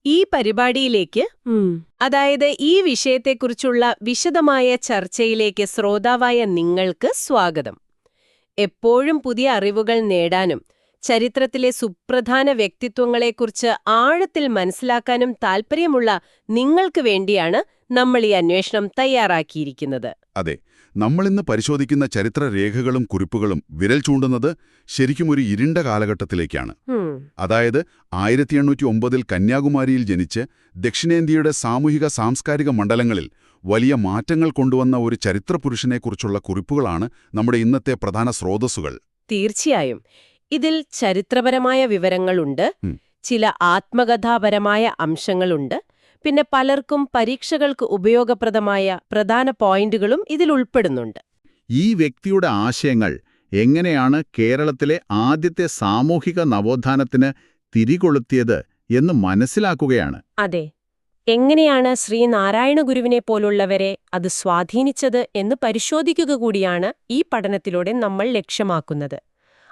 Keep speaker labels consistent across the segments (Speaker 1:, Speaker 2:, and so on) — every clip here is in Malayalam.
Speaker 1: ഈ പരിപാടിയിലേക്ക് അതായത് ഈ വിഷയത്തെക്കുറിച്ചുള്ള വിശദമായ ചർച്ചയിലേക്ക് ശ്രോതാവായ നിങ്ങൾക്ക് സ്വാഗതം. എപ്പോഴും പുതിയ അറിവുകൾ നേടാനും ചരിത്രത്തിലെ സുപ്രധാന വ്യക്തിത്വങ്ങളെക്കുറിച്ച് ആഴത്തിൽ മനസ്സിലാക്കാനും താൽപ്പര്യമുള്ള നിങ്ങൾക്ക് വേണ്ടിയാണ് നമ്മൾ ഈ അന്വേഷണം തയ്യാറാക്കിയിരിക്കുന്നത്.
Speaker 2: അതെ, നമ്മളിന്ന് പരിശോധിക്കുന്ന ചരിത്രരേഖകളും കുറിപ്പുകളും വിരൽ ചൂണ്ടുന്നത് ശരിക്കും ഒരു ഇരുണ്ട കാലഘട്ടത്തിലേക്കാണ്. അതായത് 1809 കന്യാകുമാരിയിൽ ജനിച്ച് ദക്ഷിണേന്ത്യയുടെ സാമൂഹിക സാംസ്കാരിക മണ്ഡലങ്ങളിൽ വലിയ മാറ്റങ്ങൾ കൊണ്ടുവന്ന ഒരു ചരിത്രപുരുഷനെക്കുറിച്ചുള്ള കുറിപ്പുകളാണ് നമ്മുടെ ഇന്നത്തെ പ്രധാന സ്രോതസ്സുകൾ.
Speaker 1: തീർച്ചയായും ഇതിൽ ചരിത്രപരമായ വിവരങ്ങളുണ്ട്, ചില ആത്മകഥാപരമായ അംശങ്ങളുണ്ട്, പിന്നെ പലർക്കും പരീക്ഷകൾക്ക് ഉപയോഗപ്രദമായ പ്രധാന പോയിന്റുകളും ഇതിൽ ഉൾപ്പെടുന്നുണ്ട്.
Speaker 3: ഈ വ്യക്തിയുടെ ആശയങ്ങൾ എങ്ങനെയാണ് കേരളത്തിലെ ആദ്യത്തെ സാമൂഹിക നവോത്ഥാനത്തിന് തിരികൊളുത്തിയത് എന്ന് മനസ്സിലാക്കുകയാണ്.
Speaker 1: അതെ, എങ്ങനെയാണ് ശ്രീനാരായണ ഗുരുവിനെ പോലുള്ളവരെ അത് സ്വാധീനിച്ചത് എന്ന് പരിശോധിക്കുക കൂടിയാണ് ഈ പഠനത്തിലൂടെ നമ്മൾ ലക്ഷ്യമാക്കുന്നത്.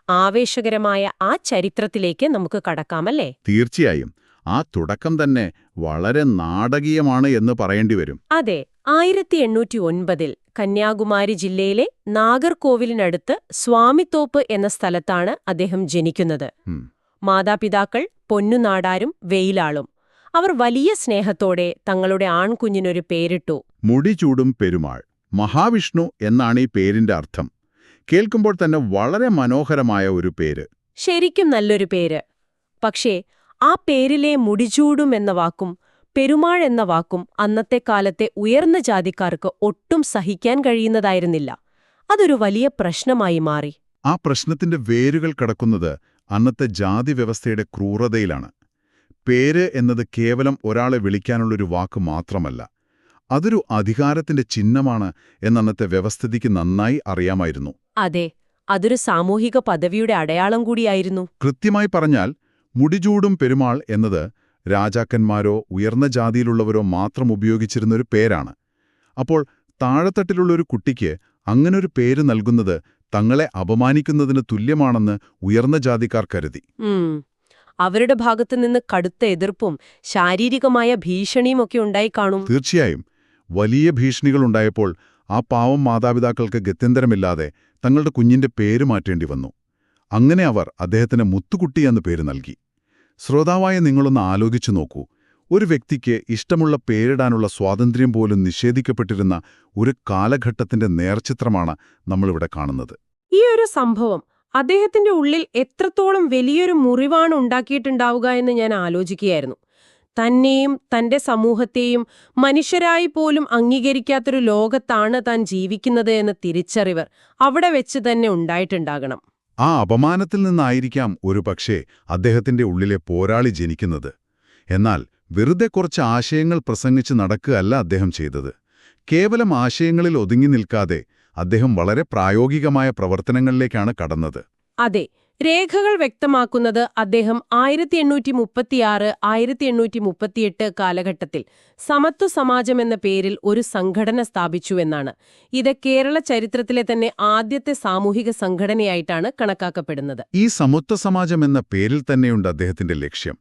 Speaker 1: ആവേശകരമായ ആ ചരിത്രത്തിലേക്ക് നമുക്ക് കടക്കാമല്ലേ?
Speaker 3: തീർച്ചയായും. ആ തുടക്കം തന്നെ വളരെ നാടകീയമാണ് എന്ന് പറയേണ്ടി വരും.
Speaker 1: അതെ, 1809 കന്യാകുമാരി ജില്ലയിലെ നാഗർകോവിലിനടുത്ത് സ്വാമിത്തോപ്പ് എന്ന സ്ഥലത്താണ് അദ്ദേഹം ജനിക്കുന്നത്. മാതാപിതാക്കൾ പൊന്നുനാടാരും വെയിലാളും. അവർ വലിയ സ്നേഹത്തോടെ തങ്ങളുടെ ആൺകുഞ്ഞിനൊരു പേരിട്ടു,
Speaker 3: മുടിചൂടും പെരുമാൾ. മഹാവിഷ്ണു എന്നാണ് ഈ പേരിന്റെ അർത്ഥം. കേൾക്കുമ്പോൾ തന്നെ വളരെ മനോഹരമായ ഒരു പേര്.
Speaker 1: ശരിക്കും നല്ലൊരു പേര്. പക്ഷേ ആ പേരിലെ മുടിചൂടും എന്ന വാക്കും പെരുമാൾ എന്ന വാക്കും അന്നത്തെ കാലത്തെ ഉയർന്ന ജാതിക്കാർക്ക് ഒട്ടും സഹിക്കാൻ കഴിയുന്നതായിരുന്നില്ല. അതൊരു വലിയ പ്രശ്നമായി മാറി.
Speaker 3: ആ പ്രശ്നത്തിന്റെ വേരുകൾ കടക്കുന്നത് അന്നത്തെ ജാതി വ്യവസ്ഥയുടെ ക്രൂരതയിലാണ്. പേര് എന്നത് കേവലം ഒരാളെ വിളിക്കാനുള്ളൊരു വാക്ക് മാത്രമല്ല, അതൊരു അധികാരത്തിന്റെ ചിഹ്നമാണ് എന്നന്നത്തെ വ്യവസ്ഥിതിക്ക് നന്നായി അറിയാമായിരുന്നു.
Speaker 1: അതെ, അതൊരു സാമൂഹിക പദവിയുടെ അടയാളം കൂടിയായിരുന്നു.
Speaker 3: കൃത്യമായി പറഞ്ഞാൽ മുടിചൂടും പെരുമാൾ എന്നത് രാജാക്കന്മാരോ ഉയർന്ന ജാതിയിലുള്ളവരോ മാത്രം ഉപയോഗിച്ചിരുന്നൊരു പേരാണ്. അപ്പോൾ താഴെത്തട്ടിലുള്ളൊരു കുട്ടിക്ക് അങ്ങനൊരു പേര് നൽകുന്നത് തങ്ങളെ അപമാനിക്കുന്നതിന് തുല്യമാണെന്ന് ഉയർന്ന ജാതിക്കാർ കരുതി.
Speaker 1: അവരുടെ ഭാഗത്തുനിന്ന് കടുത്ത എതിർപ്പും ശാരീരികമായ ഭീഷണിയുമൊക്കെ ഉണ്ടായി കാണും.
Speaker 3: തീർച്ചയായും. വലിയ ഭീഷണികളുണ്ടായപ്പോൾ ആ പാവം മാതാപിതാക്കൾക്ക് ഗത്യന്തരമില്ലാതെ തങ്ങളുടെ കുഞ്ഞിന്റെ പേര് മാറ്റേണ്ടി വന്നു. അങ്ങനെ അവർ അദ്ദേഹത്തിന് മുത്തുകുട്ടി എന്ന് പേര് നൽകി. ശ്രോതാവായ നിങ്ങളൊന്ന് ആലോചിച്ചു നോക്കൂ. ഒരു വ്യക്തിക്ക് ഇഷ്ടമുള്ള പേരിടാനുള്ള സ്വാതന്ത്ര്യം പോലും നിഷേധിക്കപ്പെട്ടിരുന്ന ഒരു കാലഘട്ടത്തിന്റെ നേർചിത്രമാണ് നമ്മളിവിടെ കാണുന്നത്.
Speaker 1: ഈ ഒരു സംഭവം അദ്ദേഹത്തിന്റെ ഉള്ളിൽ എത്രത്തോളം വലിയൊരു മുറിവാണ് ഉണ്ടാക്കിയിട്ടുണ്ടാവുക എന്ന് ഞാൻ ആലോചിക്കുകയായിരുന്നു. തന്നെയും തന്റെ സമൂഹത്തെയും മനുഷ്യരായി പോലും അംഗീകരിക്കാത്തൊരു ലോകത്താണ് താൻ ജീവിക്കുന്നത് എന്ന തിരിച്ചറിവ് അവിടെ വെച്ച് തന്നെ ഉണ്ടായിട്ടുണ്ടാകണം.
Speaker 3: ആ അപമാനത്തിൽ നിന്നായിരിക്കാം ഒരുപക്ഷേ അദ്ദേഹത്തിന്റെ ഉള്ളിലെ പോരാളി ജനിക്കുന്നത്. എന്നാൽ വെറുതെ കുറച്ച് ആശയങ്ങൾ പ്രസംഗിച്ച് നടക്കുകയല്ല അദ്ദേഹം ചെയ്തത്. കേവലം ആശയങ്ങളിൽ ഒതുങ്ങി നിൽക്കാതെ അദ്ദേഹം വളരെ പ്രായോഗികമായ പ്രവർത്തനങ്ങളിലേക്കാണ് കടന്നത്.
Speaker 1: അതെ, രേഖകൾ വ്യക്തമാക്കുന്നത് അദ്ദേഹം 1836, 1838 കാലഘട്ടത്തിൽ സമത്വ സമാജം എന്ന പേരിൽ ഒരു സംഘടന സ്ഥാപിച്ചുവെന്നാണ്. ഇത് കേരള ചരിത്രത്തിലെ തന്നെ ആദ്യത്തെ സാമൂഹിക സംഘടനയായിട്ടാണ് കണക്കാക്കപ്പെടുന്നത്.
Speaker 3: ഈ സമത്വ സമാജം എന്ന പേരിൽ തന്നെയുണ്ട് അദ്ദേഹത്തിന്റെ ലക്ഷ്യം.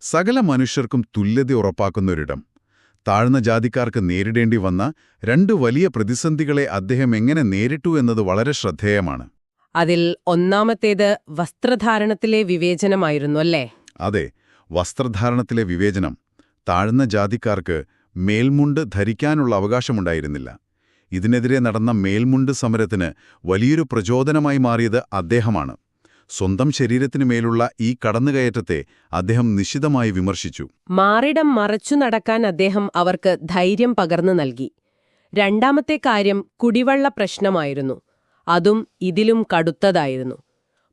Speaker 3: സകല മനുഷ്യർക്കും തുല്യത ഉറപ്പാക്കുന്നൊരിടം. താഴ്ന്ന ജാതിക്കാർക്ക് നേരിടേണ്ടി വന്ന രണ്ട് വലിയ പ്രതിസന്ധികളെ അദ്ദേഹം എങ്ങനെ നേരിട്ടു എന്നത് വളരെ ശ്രദ്ധേയമാണ്.
Speaker 1: അതിൽ ഒന്നാമത്തേത് വസ്ത്രധാരണത്തിലെ വിവേചനമായിരുന്നു, അല്ലേ?
Speaker 3: അതെ, വസ്ത്രധാരണത്തിലെ വിവേചനം. താഴ്ന്ന ജാതിക്കാർക്ക് മേൽമുണ്ട് ധരിക്കാനുള്ള അവകാശമുണ്ടായിരുന്നില്ല. ഇതിനെതിരെ നടന്ന മേൽമുണ്ട് സമരത്തിന് വലിയൊരു പ്രചോദനമായി മാറിയത് അദ്ദേഹമാണ്. സ്വന്തം ശരീരത്തിനു മേലുള്ള ഈ കടന്നുകയറ്റത്തെ അദ്ദേഹം നിശിതമായി വിമർശിച്ചു.
Speaker 1: മാറിടം മറച്ചു നടക്കാൻ അദ്ദേഹം അവർക്ക് ധൈര്യം പകർന്നു നൽകി. രണ്ടാമത്തെ കാര്യം കുടിവെള്ള പ്രശ്നമായിരുന്നു. അതും ഇതിലും കടുത്തതായിരുന്നു.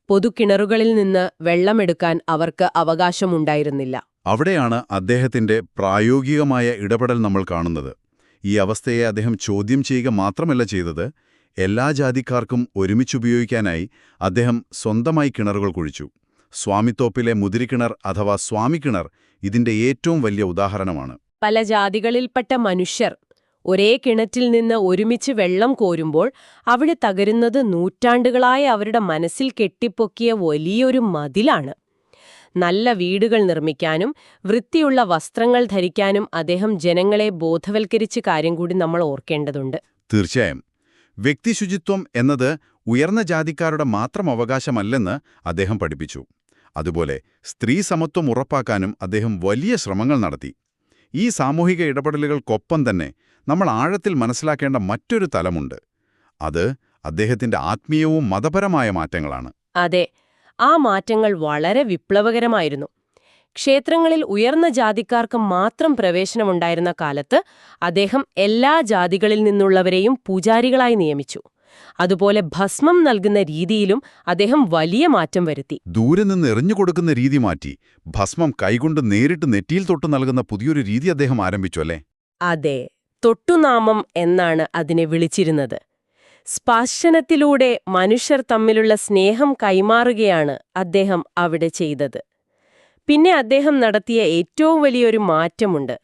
Speaker 1: പൊതുകിണറുകളിൽ നിന്ന് വെള്ളമെടുക്കാൻ അവർക്ക് അവകാശമുണ്ടായിരുന്നില്ല.
Speaker 3: അവിടെയാണ് അദ്ദേഹത്തിന്റെ പ്രായോഗികമായ ഇടപെടൽ നമ്മൾ കാണുന്നത്. ഈ അവസ്ഥയെ അദ്ദേഹം ചോദ്യം ചെയ്യുക മാത്രമല്ല ചെയ്തത്, എല്ലാ ജാതിക്കാർക്കും ഒരുമിച്ചുപയോഗിക്കാനായി അദ്ദേഹം സ്വന്തമായി കിണറുകൾ കുഴിച്ചു. സ്വാമിത്തോപ്പിലെ മുതിരിക്കിണർ അഥവാ സ്വാമിക്കിണർ ഇതിന്റെ ഏറ്റവും വലിയ ഉദാഹരണമാണ്.
Speaker 1: പല ജാതികളിൽപ്പെട്ട മനുഷ്യർ ഒരേ കിണറ്റിൽ നിന്ന് ഒരുമിച്ച് വെള്ളം കോരുമ്പോൾ അവിടെ തകരുന്നത് നൂറ്റാണ്ടുകളായി അവരുടെ മനസ്സിൽ കെട്ടിപ്പൊക്കിയ വലിയൊരു മതിലാണ്. നല്ല വീടുകൾ നിർമ്മിക്കാനും വൃത്തിയുള്ള വസ്ത്രങ്ങൾ ധരിക്കാനും അദ്ദേഹം ജനങ്ങളെ ബോധവൽക്കരിച്ച കാര്യം കൂടി നമ്മൾ ഓർക്കേണ്ടതുണ്ട്.
Speaker 3: തീർച്ചയായും. വ്യക്തിശുചിത്വം എന്നത് ഉയർന്ന ജാതിക്കാരുടെ മാത്രം അവകാശമല്ലെന്ന് അദ്ദേഹം പഠിപ്പിച്ചു. അതുപോലെ സ്ത്രീ സമത്വം ഉറപ്പാക്കാനും അദ്ദേഹം വലിയ ശ്രമങ്ങൾ നടത്തി. ഈ സാമൂഹിക ഇടപെടലുകൾക്കൊപ്പം തന്നെ നമ്മൾ ആഴത്തിൽ മനസ്സിലാക്കേണ്ട മറ്റൊരു തലമുണ്ട്. അത് അദ്ദേഹത്തിന്റെ ആത്മീയവും മതപരമായ മാറ്റങ്ങളാണ്.
Speaker 1: അതെ, ആ മാറ്റങ്ങൾ വളരെ വിപ്ലവകരമായിരുന്നു. ക്ഷേത്രങ്ങളിൽ ഉയർന്ന ജാതിക്കാർക്ക് മാത്രം പ്രവേശനമുണ്ടായിരുന്ന കാലത്ത് അദ്ദേഹം എല്ലാ ജാതികളിൽ നിന്നുള്ളവരെയും പൂജാരികളായി നിയമിച്ചു. അതുപോലെ ഭസ്മം നൽകുന്ന രീതിയിലും അദ്ദേഹം വലിയ മാറ്റം വരുത്തി.
Speaker 3: ദൂരെ നിന്ന് എറിഞ്ഞുകൊടുക്കുന്ന രീതി മാറ്റി ഭസ്മം കൈകൊണ്ട് നേരിട്ട് നെറ്റിയിൽ തൊട്ട് നൽകുന്ന പുതിയൊരു രീതി അദ്ദേഹം ആരംഭിച്ചു, അല്ലേ?
Speaker 1: അതെ, തൊട്ടുനാമം എന്നാണ് അതിനെ വിളിച്ചിരുന്നത്. സ്പർശനത്തിലൂടെ മനുഷ്യർ തമ്മിലുള്ള സ്നേഹം കൈമാറുകയാണ് അദ്ദേഹം അവിടെ ചെയ്തത്. പിന്നെ അദ്ദേഹം നടത്തിയ ഏറ്റവും വലിയൊരു മാറ്റമുണ്ട്.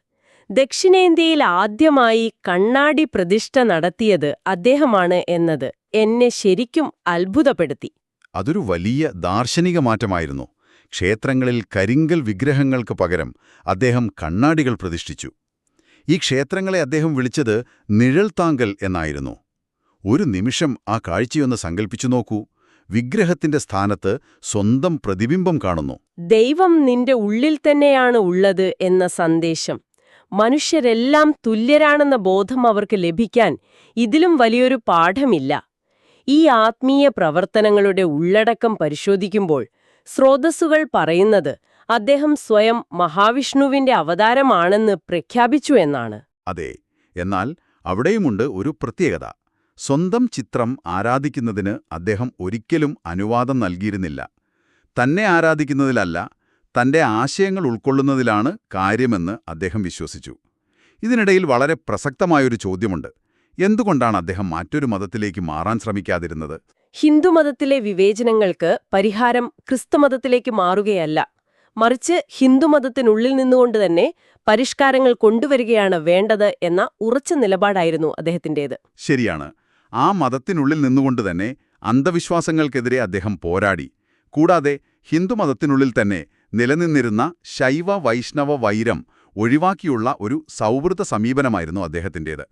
Speaker 1: ദക്ഷിണേന്ത്യയിൽ ആദ്യമായി കണ്ണാടി പ്രതിഷ്ഠ നടത്തിയത് അദ്ദേഹമാണ് എന്നത് എന്നെ ശരിക്കും അത്ഭുതപ്പെടുത്തി.
Speaker 3: അതൊരു വലിയ ദാർശനിക മാറ്റമായിരുന്നു. ക്ഷേത്രങ്ങളിൽ കരിങ്കൽ വിഗ്രഹങ്ങൾക്ക് പകരം അദ്ദേഹം കണ്ണാടികൾ പ്രതിഷ്ഠിച്ചു. ഈ ക്ഷേത്രങ്ങളെ അദ്ദേഹം വിളിച്ചത് നിഴൽത്താങ്കൽ എന്നായിരുന്നു. ഒരു നിമിഷം ആ കാഴ്ചയൊന്ന് സങ്കൽപ്പിച്ചു നോക്കൂ. വിഗ്രഹത്തിന്റെ സ്ഥാനത്ത് സ്വന്തം പ്രതിബിംബം കാണുന്നു.
Speaker 1: ദൈവം നിന്റെ ഉള്ളിൽ തന്നെയാണ് ഉള്ളത് എന്ന സന്ദേശം. മനുഷ്യരെല്ലാം തുല്യരാണെന്ന ബോധം അവർക്ക് ലഭിക്കാൻ ഇതിലും വലിയൊരു പാഠമില്ല. ഈ ആത്മീയ പ്രവർത്തനങ്ങളുടെ ഉള്ളടക്കം പരിശോധിക്കുമ്പോൾ സ്രോതസ്സുകൾ പറയുന്നത് അദ്ദേഹം സ്വയം മഹാവിഷ്ണുവിന്റെ അവതാരമാണെന്ന് പ്രഖ്യാപിച്ചു എന്നാണ്.
Speaker 3: അതെ, എന്നാൽ അവിടെയുമുണ്ട് ഒരു പ്രത്യേകത. സ്വന്തം ചിത്രം ആരാധിക്കുന്നതിന് അദ്ദേഹം ഒരിക്കലും അനുവാദം നൽകിയിരുന്നില്ല. തന്നെ ആരാധിക്കുന്നതിലല്ല, തന്റെ ആശയങ്ങൾ ഉൾക്കൊള്ളുന്നതിലാണ് കാര്യമെന്ന് അദ്ദേഹം വിശ്വസിച്ചു. ഇതിനിടയിൽ വളരെ പ്രസക്തമായൊരു ചോദ്യമുണ്ട്. എന്തുകൊണ്ടാണ് അദ്ദേഹം മറ്റൊരു മതത്തിലേക്ക് മാറാൻ ശ്രമിക്കാതിരുന്നത്?
Speaker 1: ഹിന്ദുമതത്തിലെ വിവേചനങ്ങൾക്ക് പരിഹാരം ക്രിസ്തുമതത്തിലേക്ക് മാറുകയല്ല, മറിച്ച് ഹിന്ദുമതത്തിനുള്ളിൽ നിന്നുകൊണ്ട് തന്നെ പരിഷ്കാരങ്ങൾ കൊണ്ടുവരികയാണ് വേണ്ടത് എന്ന ഉറച്ച നിലപാടായിരുന്നു അദ്ദേഹത്തിൻ്റേത്.
Speaker 3: ശരിയാണ്. ആ മതത്തിനുള്ളിൽ നിന്നുകൊണ്ട് തന്നെ അന്ധവിശ്വാസങ്ങൾക്കെതിരെ അദ്ദേഹം പോരാടി. കൂടാതെ ഹിന്ദുമതത്തിനുള്ളിൽ തന്നെ നിലനിന്നിരുന്ന ശൈവ വൈഷ്ണവ വൈരം ഒഴിവാക്കിയുള്ള ഒരു സൗഹൃദ സമീപനമായിരുന്നു അദ്ദേഹത്തിൻ്റേത്.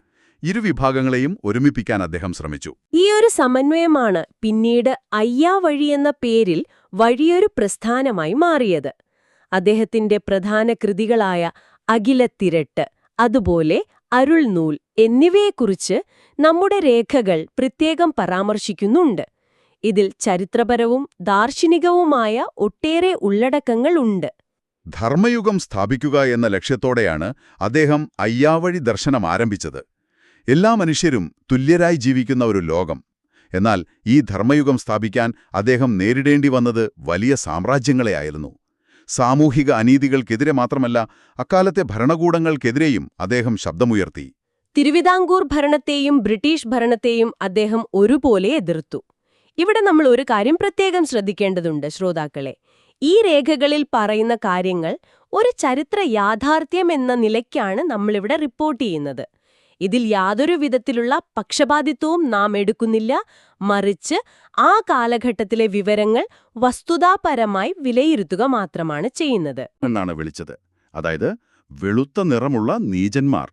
Speaker 3: ഇരുവിഭാഗങ്ങളെയും ഒരുമിപ്പിക്കാൻ അദ്ദേഹം ശ്രമിച്ചു.
Speaker 1: ഈ ഒരു സമന്വയമാണ് പിന്നീട് അയ്യാവഴി എന്ന പേരിൽ വലിയൊരു പ്രസ്ഥാനമായി മാറിയത്. അദ്ദേഹത്തിന്റെ പ്രധാന കൃതികളായ അഖിലത്തിരട്ട്, അതുപോലെ അരുൾനൂൽ എന്നിവയെക്കുറിച്ച് നമ്മുടെ രേഖകൾ പ്രത്യേകം പരാമർശിക്കുന്നുണ്ട്. ഇതിൽ ചരിത്രപരവും ദാർശനികവുമായ ഒട്ടേറെ ഉള്ളടക്കങ്ങൾ ഉണ്ട്.
Speaker 3: ധർമ്മയുഗം സ്ഥാപിക്കുക എന്ന ലക്ഷ്യത്തോടെയാണ് അദ്ദേഹം അയ്യാവഴി ദർശനം ആരംഭിച്ചത്. എല്ലാ മനുഷ്യരും തുല്യരായി ജീവിക്കുന്ന ഒരു ലോകം. എന്നാൽ ഈ ധർമ്മയുഗം സ്ഥാപിക്കാൻ അദ്ദേഹം നേരിടേണ്ടി വന്നത് വലിയ സാമ്രാജ്യങ്ങളെയായിരുന്നു. സാമൂഹിക അനീതികൾക്കെതിരെ മാത്രമല്ല, അക്കാലത്തെ ഭരണകൂടങ്ങൾക്കെതിരെയും അദ്ദേഹം ശബ്ദമുയർത്തി.
Speaker 1: തിരുവിതാംകൂർ ഭരണത്തെയും ബ്രിട്ടീഷ് ഭരണത്തെയും അദ്ദേഹം ഒരുപോലെ എതിർത്തു. ഇവിടെ നമ്മൾ ഒരു കാര്യം പ്രത്യേകം ശ്രദ്ധിക്കേണ്ടതുണ്ട് ശ്രോതാക്കളെ. ഈ രേഖകളിൽ പറയുന്ന കാര്യങ്ങൾ ഒരു ചരിത്ര യാഥാർത്ഥ്യം എന്ന നിലയ്ക്കാണ് നമ്മളിവിടെ റിപ്പോർട്ട് ചെയ്യുന്നത്. ഇതിൽ യാതൊരു വിധത്തിലുള്ള പക്ഷപാതിത്വവും നാം എടുക്കുന്നില്ല, മറിച്ച് ആ കാലഘട്ടത്തിലെ വിവരങ്ങൾ വസ്തുതാപരമായി വിലയിരുത്തുക മാത്രമാണ് ചെയ്യുന്നത്
Speaker 3: എന്നാണ് വിളിച്ചത്. അതായത് വെളുത്ത നിറമുള്ള നീചന്മാർ.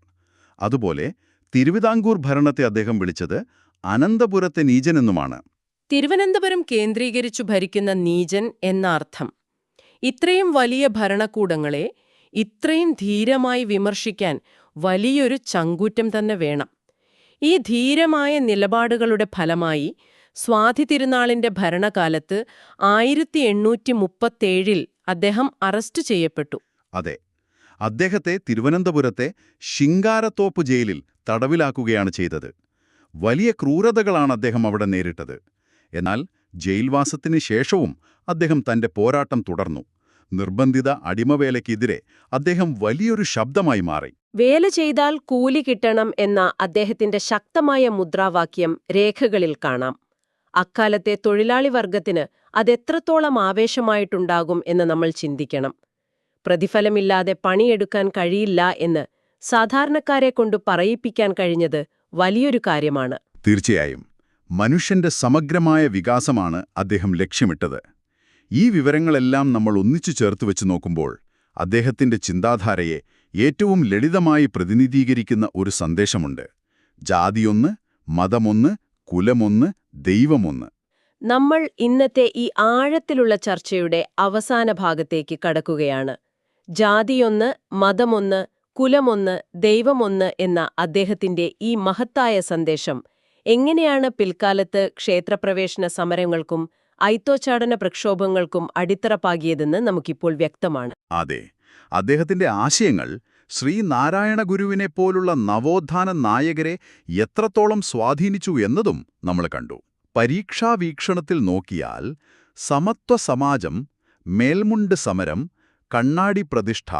Speaker 3: അതുപോലെ തിരുവിതാംകൂർ ഭരണത്തെ അദ്ദേഹം വിളിച്ചത് അനന്തപുരത്തെ നീചൻ എന്നുമാണ്.
Speaker 1: തിരുവനന്തപുരം കേന്ദ്രീകരിച്ചു ഭരിക്കുന്ന നീചൻ എന്ന അർത്ഥം. ഇത്രയും വലിയ ഭരണകൂടങ്ങളെ ഇത്രയും ധീരമായി വിമർശിക്കാൻ വലിയൊരു ചങ്കൂറ്റം തന്നെ വേണം. ഈ ധീരമായ നിലപാടുകളുടെ ഫലമായി സ്വാതി തിരുനാളിന്റെ ഭരണകാലത്ത് 1837 അദ്ദേഹം അറസ്റ്റ് ചെയ്യപ്പെട്ടു.
Speaker 3: അതെ, അദ്ദേഹത്തെ തിരുവനന്തപുരത്തെ ശിങ്കാരത്തോപ്പ് ജയിലിൽ തടവിലാക്കുകയാണ് ചെയ്തത്. വലിയ ക്രൂരതകളാണ് അദ്ദേഹം അവിടെ നേരിട്ടത്. എന്നാൽ ജയിൽവാസത്തിന് ശേഷവും അദ്ദേഹം തന്റെ പോരാട്ടം തുടർന്നു. നിർബന്ധിത അടിമവേലയ്ക്കെതിരെ അദ്ദേഹം വലിയൊരു ശബ്ദമായി മാറി.
Speaker 1: വേല ചെയ്താൽ കൂലി കിട്ടണം എന്ന അദ്ദേഹത്തിന്റെ ശക്തമായ മുദ്രാവാക്യം രേഖകളിൽ കാണാം. അക്കാലത്തെ തൊഴിലാളി വർഗത്തിന് അതെത്രത്തോളം ആവേശമായിട്ടുണ്ടാകും എന്ന് നമ്മൾ ചിന്തിക്കണം. പ്രതിഫലമില്ലാതെ പണിയെടുക്കാൻ കഴിയില്ല എന്ന് സാധാരണക്കാരെ കൊണ്ട് പറയിപ്പിക്കാൻ കഴിഞ്ഞത് വലിയൊരു കാര്യമാണ്.
Speaker 3: തീർച്ചയായും മനുഷ്യന്റെ സമഗ്രമായ വികാസമാണ് അദ്ദേഹം ലക്ഷ്യമിട്ടത്.
Speaker 2: ഈ വിവരങ്ങളെല്ലാം നമ്മൾ ഒന്നിച്ചു ചേർത്ത് വെച്ച് നോക്കുമ്പോൾ അദ്ദേഹത്തിന്റെ ചിന്താധാരയെ ഏറ്റവും ലളിതമായി പ്രതിനിധീകരിക്കുന്ന ഒരു സന്ദേശമുണ്ട്. ജാതിയൊന്ന്, മതമൊന്ന്, കുലമൊന്ന്, ദൈവമൊന്ന്.
Speaker 1: നമ്മൾ ഇന്നത്തെ ഈ ആഴത്തിലുള്ള ചർച്ചയുടെ അവസാന ഭാഗത്തേക്ക് കടക്കുകയാണ്. ജാതിയൊന്ന്, മതമൊന്ന്, കുലമൊന്ന്, ദൈവമൊന്ന് എന്ന അദ്ദേഹത്തിന്റെ ഈ മഹത്തായ സന്ദേശം എങ്ങനെയാണ് പിൽക്കാലത്ത് ക്ഷേത്രപ്രവേശന സമരങ്ങൾക്കും ഐത്തോച്ചാടന പ്രക്ഷോഭങ്ങൾക്കും അടിത്തറ പാകിയതെന്ന് നമുക്കിപ്പോൾ വ്യക്തമാണ്.
Speaker 2: അതെ, അദ്ദേഹത്തിന്റെ ആശയങ്ങൾ ശ്രീനാരായണ ഗുരുവിനെപ്പോലുള്ള നവോത്ഥാന നായകരെ എത്രത്തോളം സ്വാധീനിച്ചു എന്നതും നമ്മൾ കണ്ടു. പരീക്ഷാവീക്ഷണത്തിൽ നോക്കിയാൽ സമത്വ സമാജം, മേൽമുണ്ട് സമരം, കണ്ണാടി പ്രതിഷ്ഠ,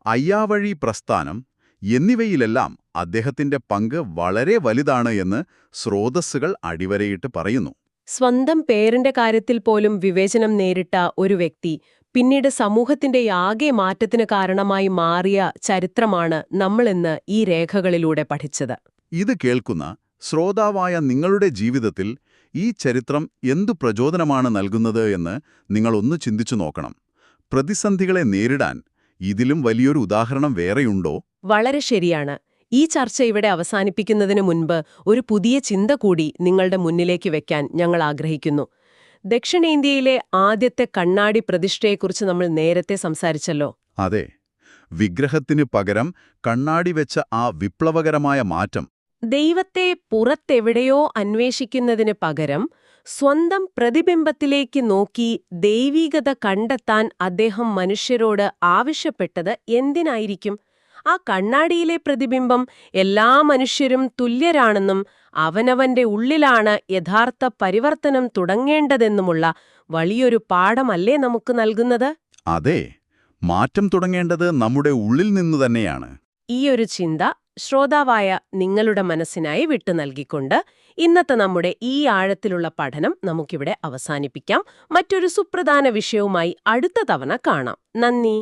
Speaker 2: അയ്യാവഴി പ്രസ്ഥാനം എന്നിവയിലെല്ലാം അദ്ദേഹത്തിന്റെ പങ്ക് വളരെ വലുതാണ് എന്ന് സ്രോതസ്സുകൾ അടിവരയിട്ട് പറയുന്നു.
Speaker 1: സ്വന്തം പേരിന്റെ കാര്യത്തിൽ പോലും വിവേചനം നേരിട്ട ഒരു വ്യക്തി പിന്നീട് സമൂഹത്തിന്റെ ആകെ മാറ്റത്തിന് കാരണമായി മാറിയ ചരിത്രമാണ് നമ്മളിന്ന് ഈ രേഖകളിലൂടെ പഠിച്ചത്.
Speaker 2: ഇത് കേൾക്കുന്ന ശ്രോതാവായ നിങ്ങളുടെ ജീവിതത്തിൽ ഈ ചരിത്രം എന്തു പ്രചോദനമാണ് നൽകുന്നത് എന്ന് നിങ്ങളൊന്ന് ചിന്തിച്ചു നോക്കണം. പ്രതിസന്ധികളെ നേരിടാൻ ഇതിലും വലിയൊരു ഉദാഹരണം വേറെയുണ്ടോ?
Speaker 1: വളരെ ശരിയാണ്. ഈ ചർച്ച ഇവിടെ അവസാനിപ്പിക്കുന്നതിന് മുൻപ് ഒരു പുതിയ ചിന്ത കൂടി നിങ്ങളുടെ മുന്നിലേക്ക് വെക്കാൻ ഞങ്ങൾ ആഗ്രഹിക്കുന്നു. ദക്ഷിണേന്ത്യയിലെ ആദ്യത്തെ കണ്ണാടി പ്രതിഷ്ഠയെക്കുറിച്ച് നമ്മൾ നേരത്തെ സംസാരിച്ചല്ലോ.
Speaker 2: അതെ, വിഗ്രഹത്തിന് പകരം കണ്ണാടി വെച്ച ആ വിപ്ലവകരമായ മാറ്റം.
Speaker 1: ദൈവത്തെ പുറത്തെവിടെയോ അന്വേഷിക്കുന്നതിന് പകരം സ്വന്തം പ്രതിബിംബത്തിലേക്ക് നോക്കി ദൈവീകത കണ്ടെത്താൻ അദ്ദേഹം മനുഷ്യരോട് ആവശ്യപ്പെട്ടത് എന്തിനായിരിക്കും? ആ കണ്ണാടിയിലെ പ്രതിബിംബം എല്ലാ മനുഷ്യരും തുല്യരാണെന്നും അവനവന്റെ ഉള്ളിലാണ് യഥാർത്ഥ പരിവർത്തനം തുടങ്ങേണ്ടതെന്നുമുള്ള വലിയൊരു പാഠമല്ലേ നമുക്ക് നൽകുന്നത്?
Speaker 2: അതെ, മാറ്റം തുടങ്ങേണ്ടത് നമ്മുടെ ഉള്ളിൽ നിന്നു തന്നെയാണ്.
Speaker 1: ഈയൊരു ചിന്ത ശ്രോതാവായ നിങ്ങളുടെ മനസ്സിനായി വിട്ടു നൽകിക്കൊണ്ട് ഇന്നത്തെ നമ്മുടെ ഈ ആഴത്തിലുള്ള പഠനം നമുക്കിവിടെ അവസാനിപ്പിക്കാം. മറ്റൊരു സുപ്രധാന വിഷയവുമായി അടുത്ത തവണ കാണാം. നന്ദി.